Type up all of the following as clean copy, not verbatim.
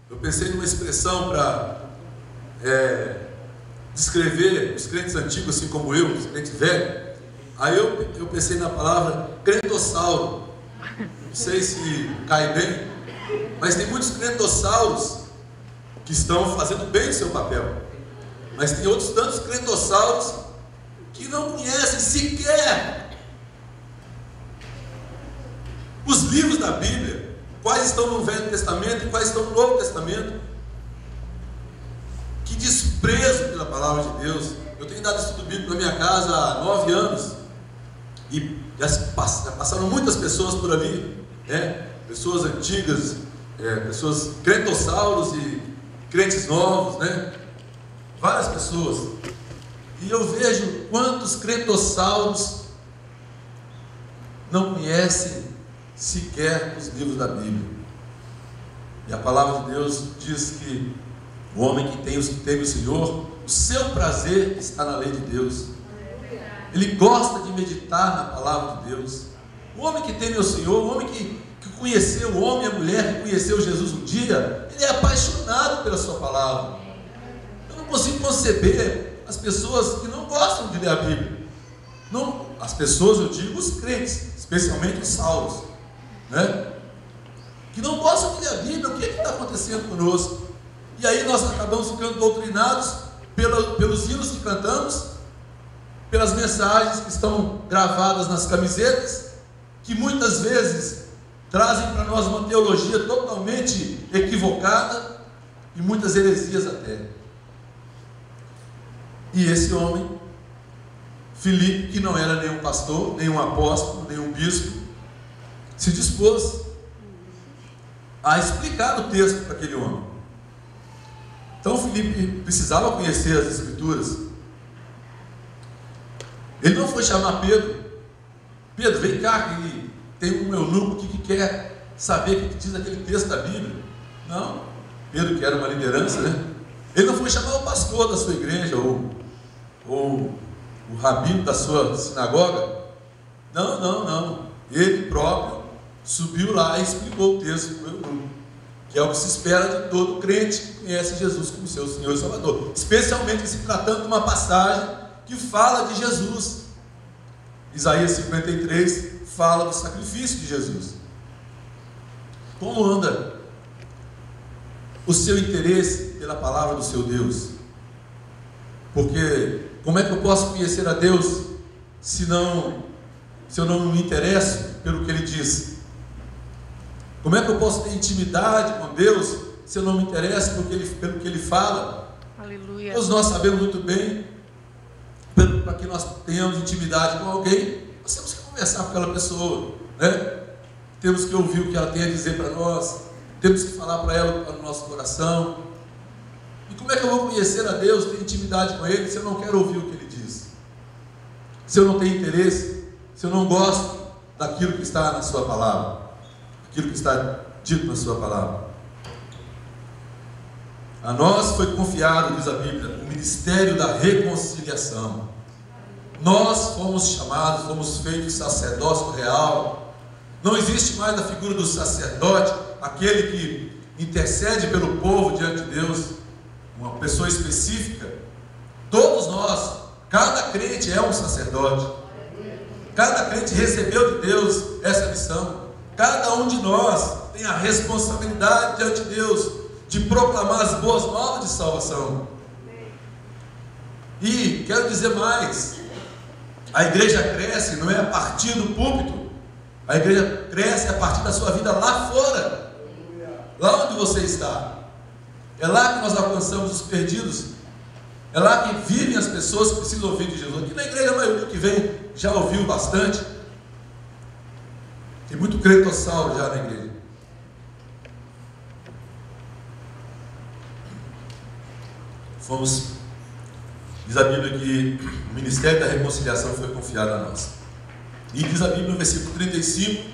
Eu pensei numa expressão para descrever os crentes antigos, assim como eu, os crentes velhos. Aí eu pensei na palavra crentossauro. Não sei se cai bem, mas tem muitos crentossauros que estão fazendo bem o seu papel. Mas tem outros tantos crentossauros que não conhecem sequer os livros da Bíblia, quais estão no Velho Testamento e quais estão no Novo Testamento. Que desprezo pela palavra de Deus. Eu tenho dado estudo bíblico na minha casa há 9 anos e já passaram muitas pessoas por ali, pessoas antigas, pessoas crentossauros e crentes novos, várias pessoas. E eu vejo quantos crentossauros não conhecem sequer os livros da Bíblia. E a palavra de Deus diz que o homem que teme o Senhor, o seu prazer está na lei de Deus. Ele gosta de meditar na palavra de Deus. O homem que teme o Senhor, o homem que conheceu, o homem e a mulher que conheceu Jesus um dia, ele é apaixonado pela sua palavra. Eu não consigo conceber as pessoas que não gostam de ler a Bíblia. Não, as pessoas, eu digo os crentes, especialmente os salvos, que não gostam de ler a Bíblia. O que está acontecendo conosco? E aí nós acabamos ficando doutrinados pelos hinos que cantamos, pelas mensagens que estão gravadas nas camisetas, que muitas vezes trazem para nós uma teologia totalmente equivocada e muitas heresias até. E esse homem, Filipe, que não era nenhum pastor, nenhum apóstolo, nenhum bispo, se dispôs a explicar o texto para aquele homem. Então Filipe precisava conhecer as Escrituras. Ele não foi chamar Pedro. Pedro, vem cá, que tem um eunuco aqui que quer saber o que diz aquele texto da Bíblia. Não. Pedro, que era uma liderança, ele não foi chamar o pastor da sua igreja ou o rabino da sua sinagoga. Não. Ele próprio subiu lá e explicou o texto para o eunuco, que é o que se espera de todo crente que conhece Jesus como seu Senhor e Salvador, especialmente se tratando de uma passagem que fala de Jesus. Isaías 53 fala do sacrifício de Jesus. Como anda o seu interesse pela palavra do seu Deus? Porque como é que eu posso conhecer a Deus se eu não me interesso pelo que Ele diz? Como é que eu posso ter intimidade com Deus se eu não me interesso pelo que Ele fala? Aleluia. Todos nós sabemos muito bem, para que nós tenhamos intimidade com alguém, nós temos que conversar com aquela pessoa, Temos que ouvir o que ela tem a dizer para nós, temos que falar para ela para o nosso coração. E como é que eu vou conhecer a Deus, ter intimidade com Ele, se eu não quero ouvir o que Ele diz? Se eu não tenho interesse, se eu não gosto daquilo que está na sua palavra, aquilo que está dito na sua palavra. A nós foi confiado, diz a Bíblia, o ministério da reconciliação. Nós fomos chamados, fomos feitos sacerdócio real. Não existe mais a figura do sacerdote, aquele que intercede pelo povo diante de Deus, uma pessoa específica. Todos nós, cada crente é um sacerdote. Cada crente recebeu de Deus essa missão. Cada um de nós tem a responsabilidade diante de Deus de proclamar as boas novas de salvação. E quero dizer mais, a igreja cresce não é a partir do púlpito, a igreja cresce a partir da sua vida lá fora, lá onde você está. É lá que nós alcançamos os perdidos, é lá que vivem as pessoas que precisam ouvir de Jesus. Aqui na igreja a maioria que vem já ouviu bastante, tem muito crentossauro já na igreja. Diz a Bíblia que o ministério da reconciliação foi confiado a nós. E diz a Bíblia no versículo 35: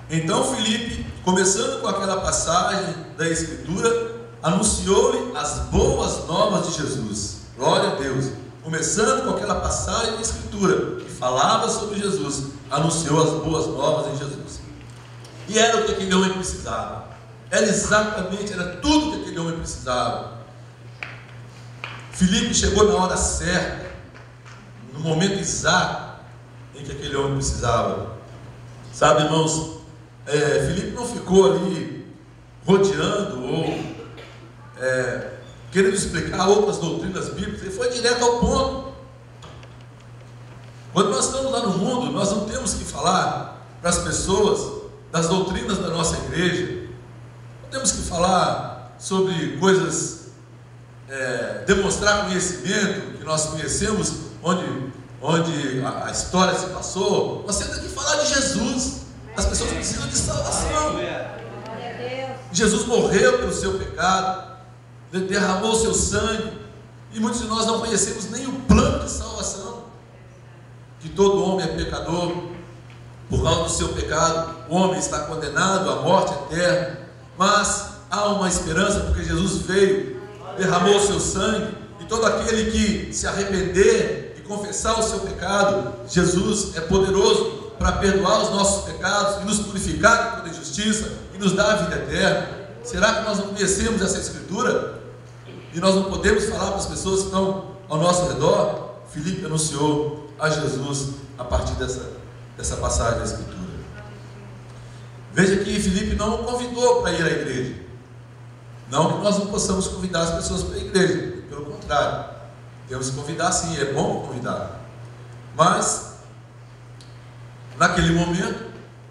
então Filipe, começando com aquela passagem da Escritura, anunciou-lhe as boas novas de Jesus. Glória a Deus. Começando com aquela passagem da Escritura que falava sobre Jesus, anunciou as boas novas em Jesus. E era o que aquele homem precisava. era tudo que aquele homem precisava. Filipe chegou na hora certa, no momento exato em que aquele homem precisava. Sabe, irmãos, Filipe não ficou ali rodeando ou querendo explicar outras doutrinas bíblicas, ele foi direto ao ponto. Quando nós estamos lá no mundo, nós não temos que falar para as pessoas das doutrinas da nossa igreja, não temos que falar sobre coisas, demonstrar conhecimento que nós conhecemos, onde a história se passou. Nós temos que falar de Jesus. As pessoas precisam de salvação. Jesus morreu pelo seu pecado, ele derramou o seu sangue, e muitos de nós não conhecemos nem o plano de salvação, que todo homem é pecador. Por causa do seu pecado, o homem está condenado à morte eterna, mas há uma esperança, porque Jesus veio, derramou o seu sangue, e todo aquele que se arrepender e confessar o seu pecado, Jesus é poderoso para perdoar os nossos pecados e nos purificar de toda injustiça e nos dar a vida eterna. Será que nós não conhecemos essa escritura? E nós não podemos falar para as pessoas que estão ao nosso redor? Filipe anunciou a Jesus a partir dessa passagem da escritura. Veja que Filipe não o convidou para ir à igreja. Não que nós não possamos convidar as pessoas para a igreja, pelo contrário, temos que convidar sim, é bom convidar. Mas naquele momento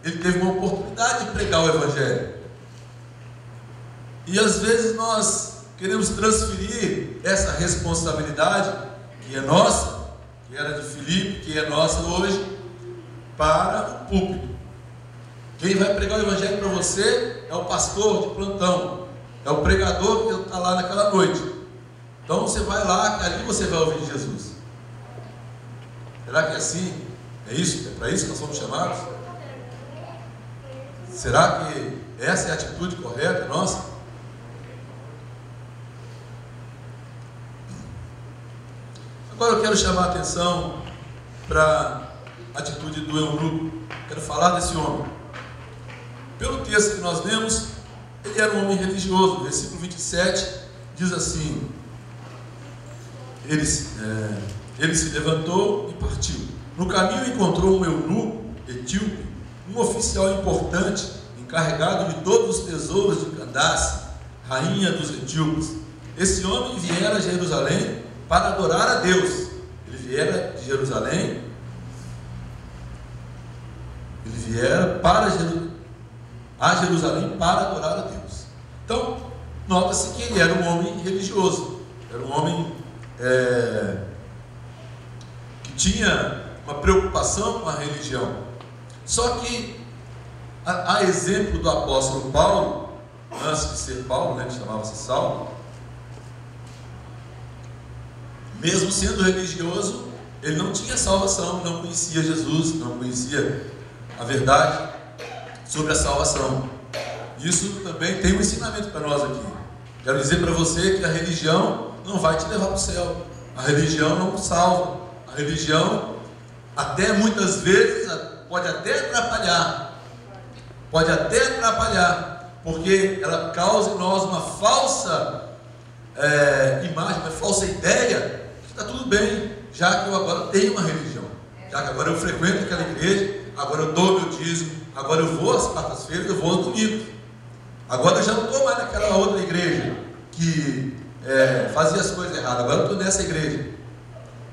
ele teve uma oportunidade de pregar o evangelho. E às vezes nós queremos transferir essa responsabilidade, que é nossa, que era de Filipe, que é nossa hoje, para o púlpito. Quem vai pregar o evangelho para você é o pastor de plantão, é o pregador que está lá naquela noite. Então você vai lá, ali você vai ouvir Jesus. Será que é assim? É isso? É para isso que nós somos chamados? Será que essa é a atitude correta nossa? Agora eu quero chamar a atenção para a atitude do eunuco. Quero falar desse homem. Pelo texto que nós lemos, ele era um homem religioso. O versículo 27 diz assim: ele se levantou e partiu. No caminho encontrou um eunuco etíope, um oficial importante, encarregado de todos os tesouros de Candace, rainha dos etíopes. Esse homem viera a Jerusalém para adorar a Deus. Ele viera de Jerusalém, ele viera a Jerusalém para adorar a Deus. Então, nota-se que ele era um homem religioso, era um homem que tinha uma preocupação com a religião. Só que, a exemplo do apóstolo Paulo, antes de ser Paulo, ele chamava-se Saulo, mesmo sendo religioso, ele não tinha salvação, não conhecia Jesus, não conhecia a verdade sobre a salvação. Isso também tem um ensinamento para nós aqui. Quero dizer para você que a religião não vai te levar para o céu. A religião não salva. A religião, até muitas vezes, pode até atrapalhar. Pode até atrapalhar, porque ela causa em nós uma falsa imagem, uma falsa ideia que está tudo bem, já que eu agora tenho uma religião, já que agora eu frequento aquela igreja, agora eu dou meu dízimo, agora eu vou às quartas-feiras, eu vou aos domingos. Agora eu já não estou mais naquela outra igreja que fazia as coisas erradas, agora eu estou nessa igreja.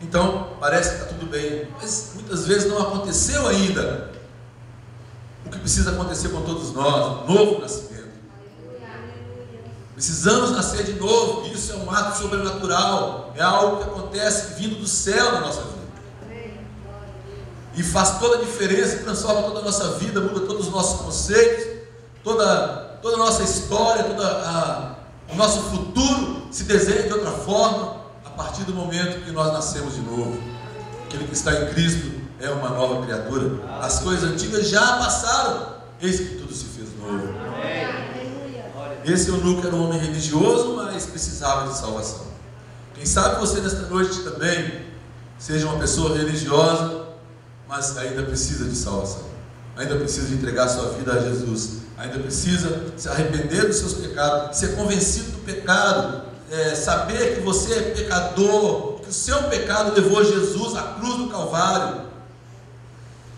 Então, parece que está tudo bem, mas muitas vezes não aconteceu ainda o que precisa acontecer com todos nós, um novo nascimento. Precisamos nascer de novo. Isso é um ato sobrenatural, é algo que acontece vindo do céu na nossa vida, e faz toda a diferença, transforma toda a nossa vida, muda todos os nossos conceitos, toda a nossa história, o nosso futuro se desenha de outra forma a partir do momento que nós nascemos de novo. Aquele que está em Cristo é uma nova criatura. As coisas antigas já passaram, eis que tudo se fez novo. Esse eunuco era um homem religioso, mas precisava de salvação. Quem sabe você nesta noite também seja uma pessoa religiosa, mas ainda precisa de salvação. ainda precisa entregar sua vida a Jesus, ainda precisa se arrepender dos seus pecados, ser convencido do pecado, saber que você é pecador, que o seu pecado levou Jesus à cruz do Calvário,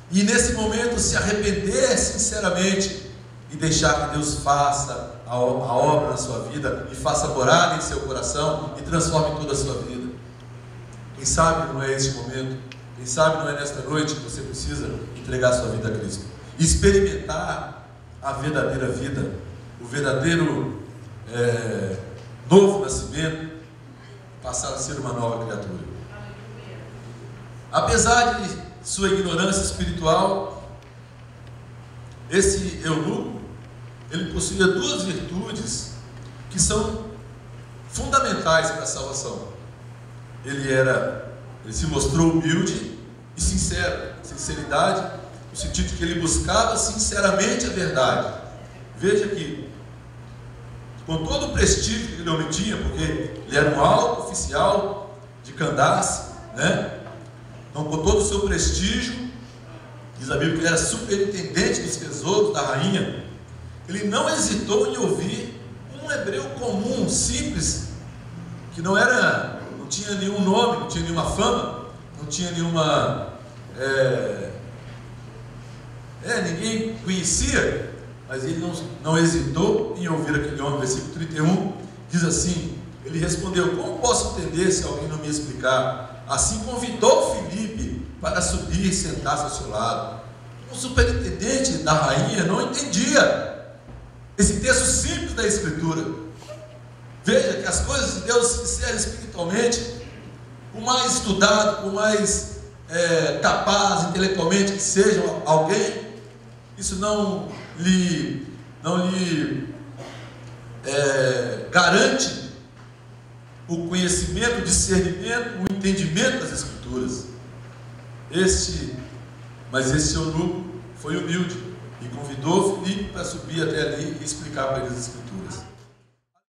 e nesse momento se arrepender sinceramente e deixar que Deus faça a obra na sua vida e faça morada em seu coração e transforme toda a sua vida. Quem sabe não é esse momento, quem sabe não é nesta noite que você precisa entregar sua vida a Cristo, experimentar a verdadeira vida, o verdadeiro novo nascimento, passar a ser uma nova criatura. Apesar de sua ignorância espiritual, esse eunuco, ele possuía duas virtudes que são fundamentais para a salvação. Ele se mostrou humilde e sincero. Sinceridade no sentido de que ele buscava sinceramente a verdade. Veja que, com todo o prestígio que aquele homem tinha, porque ele era um alto oficial de Candace, né? Então, com todo o seu prestígio, diz a Bíblia que ele era superintendente dos tesouros da rainha, ele não hesitou em ouvir um hebreu comum, simples, que não tinha nenhum nome, não tinha nenhuma fama, não tinha nenhuma... ninguém conhecia, mas ele não hesitou em ouvir aquele homem. Versículo 31 diz assim: ele respondeu: como posso entender se alguém não me explicar? Assim convidou Filipe para subir e sentar-se ao seu lado. O superintendente da rainha não entendia esse texto simples da Escritura. Veja que as coisas de Deus se disseram espiritualmente, por mais estudado, por mais capaz intelectualmente que seja alguém, isso não lhe garante o conhecimento, o discernimento, o entendimento das Escrituras. Mas esse eunuco foi humilde e convidou Filipe para subir até ali e explicar para ele as Escrituras.